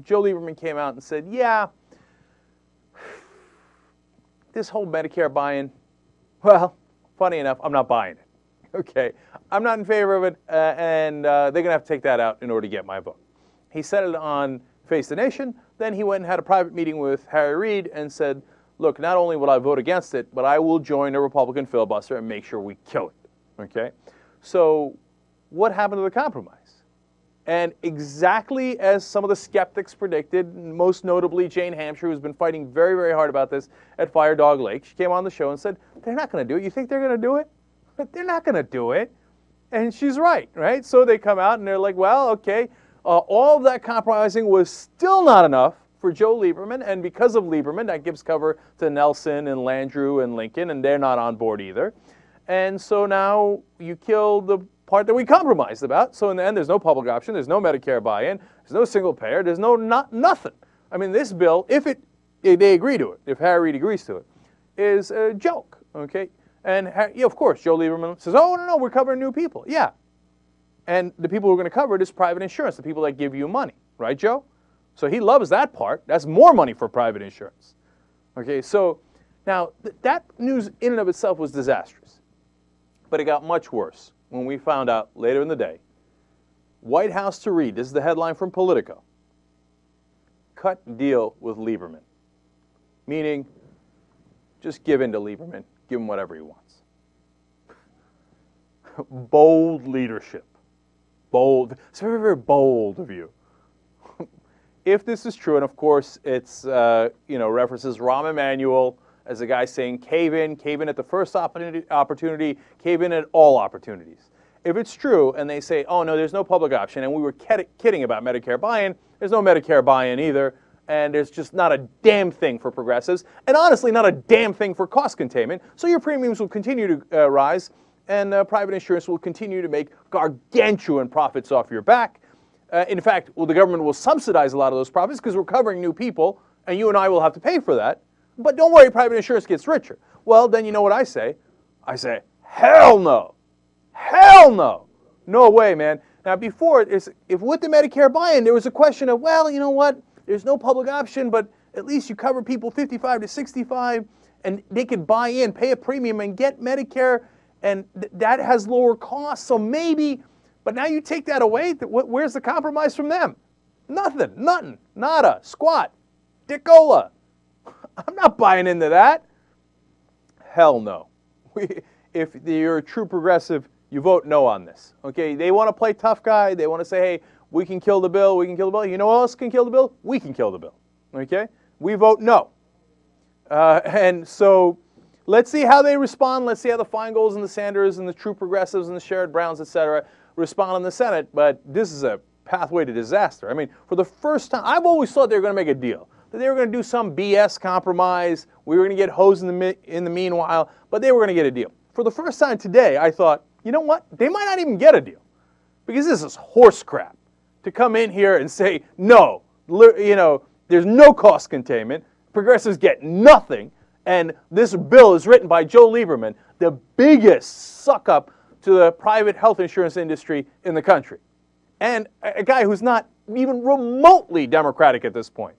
Joe Lieberman came out and said, yeah, this whole Medicare buy-in, well, funny enough, I'm not buying it. Okay, I'm not in favor of it, and they're going to have to take that out in order to get my vote. He said it on Face the Nation. Then he went and had a private meeting with Harry Reid and said, look, not only will I vote against it, but I will join a Republican filibuster and make sure we kill it. Okay? So what happened to the compromise? And exactly as some of the skeptics predicted, most notably Jane Hampshire, who's been fighting very, very hard about this at Fire Dog Lake, she came on the show and said, they're not going to do it. You think they're going to do it? But they're not going to do it. And she's right, right? So they come out and they're like, well, okay, all of that compromising was still not enough for Joe Lieberman, and because of Lieberman, that gives cover to Nelson and Landrieu and Lincoln, and they're not on board either. And so now you kill the part that we compromised about. So in the end, there's no public option, there's no Medicare buy-in, there's no single payer, there's nothing. I mean, this bill, if they agree to it, if Harry Reid agrees to it, is a joke, okay? And of course, Joe Lieberman says, oh, no, we're covering new people. Yeah. And the people who are going to cover it is private insurance, the people that give you money. Right, Joe? So he loves that part. That's more money for private insurance. Okay, so now that news in and of itself was disastrous. But it got much worse when we found out later in the day, White House to Reid, this is the headline from Politico, cut deal with Lieberman. Meaning, just give in to Lieberman. Give him whatever he wants. Bold leadership. Bold. It's very, very bold of you. If this is true, and of course it's, references Rahm Emanuel as a guy saying cave in at the first opportunity, cave in at all opportunities. If it's true, and they say, oh no, there's no public option, and we were kidding about Medicare buy-in, there's no Medicare buy-in either, and there's just not a damn thing for progressives, and honestly not a damn thing for cost containment, so your premiums will continue to rise, and private insurance will continue to make gargantuan profits off your back. In fact, the government will subsidize a lot of those profits because we're covering new people, and you and I will have to pay for that. But don't worry, private insurance gets richer. Well, then you know what I say? I say, hell no. Hell no. No way, man. Now, before, if with the Medicare buy-in, there was a question of, well, you know what? There's no public option, but at least you cover people 55 to 65, and they can buy in, pay a premium, and get Medicare, and that has lower costs, so maybe. But now you take that away, where's the compromise from them? Nothing, nada, squat, dickola. I'm not buying into that. Hell no. If you're a true progressive, you vote no on this. Okay, they want to play tough guy. They want to say, hey, we can kill the bill, we can kill the bill. You know what else can kill the bill? We can kill the bill. Okay? We vote no. And so let's see how they respond. Let's see how the Feingold's and the Sanders and the true progressives and the Sherrod Browns, et cetera, respond in the Senate. But this is a pathway to disaster. I mean, for the first time, I've always thought they were going to make a deal. That they were going to do some BS compromise. We were going to get hosed in the meanwhile, but they were going to get a deal. For the first time today, I thought, you know what? They might not even get a deal. Because this is horse crap. To come in here and say, no, there's no cost containment, progressives get nothing, and this bill is written by Joe Lieberman, the biggest suck-up to the private health insurance industry in the country. And a guy who's not even remotely Democratic at this point.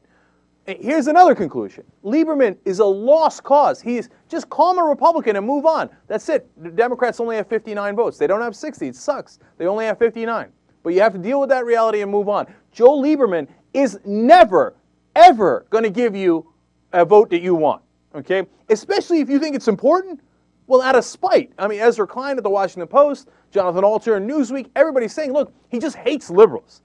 Here's another conclusion. Lieberman is a lost cause. Just call him a Republican and move on. That's it. The Democrats only have 59 votes. They don't have 60. It sucks. They only have 59. But you have to deal with that reality and move on. Joe Lieberman is never, ever going to give you a vote that you want, okay? Especially if you think it's important. Well, out of spite. I mean, Ezra Klein at the Washington Post, Jonathan Alter in Newsweek, everybody's saying, look, he just hates liberals.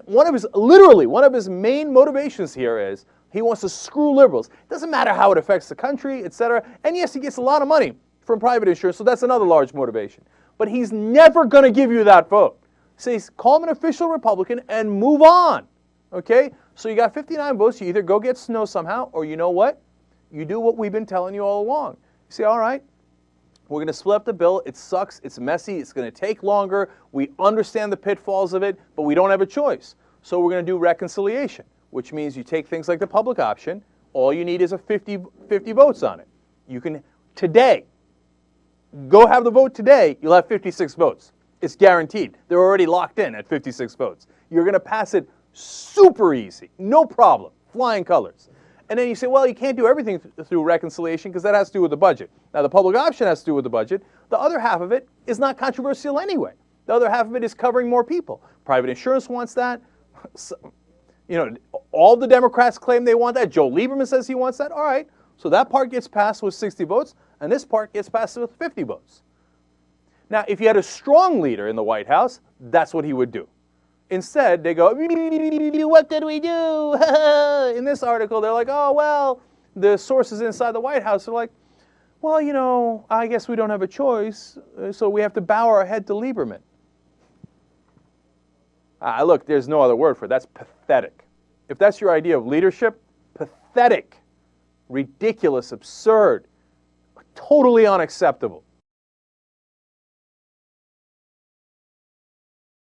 One of his main motivations here is he wants to screw liberals. It doesn't matter how it affects the country, et cetera. And yes, he gets a lot of money from private insurance, so that's another large motivation. But he's never going to give you that vote. So call him an official Republican and move on, okay? So you got 59 votes. You either go get snow somehow, or you know what? You do what we've been telling you all along. You say, all right, we're going to split up the bill. It sucks. It's messy. It's going to take longer. We understand the pitfalls of it, but we don't have a choice. So we're going to do reconciliation, which means you take things like the public option. All you need is a 50 votes on it. You can, today, go have the vote today, you'll have 56 votes. It's guaranteed. They're already locked in at 56 votes. You're going to pass it Super easy. No problem. Flying colors. And then you say, well, you can't do everything through reconciliation because that has to do with the budget. Now, the public option has to do with the budget. The other half of it is not controversial anyway. The other half of it is covering more people. Private insurance wants that. All the Democrats claim they want that. Joe Lieberman says he wants that. All right. So that part gets passed with 60 votes, and this part gets passed with 50 votes. Now, if you had a strong leader in the White House, that's what he would do. Instead, they go, what did we do? In this article, they're like, oh, well, the sources inside the White House are like, well, I guess we don't have a choice, so we have to bow our head to Lieberman. Look, there's no other word for it. That's pathetic. If that's your idea of leadership, pathetic, ridiculous, absurd, totally unacceptable.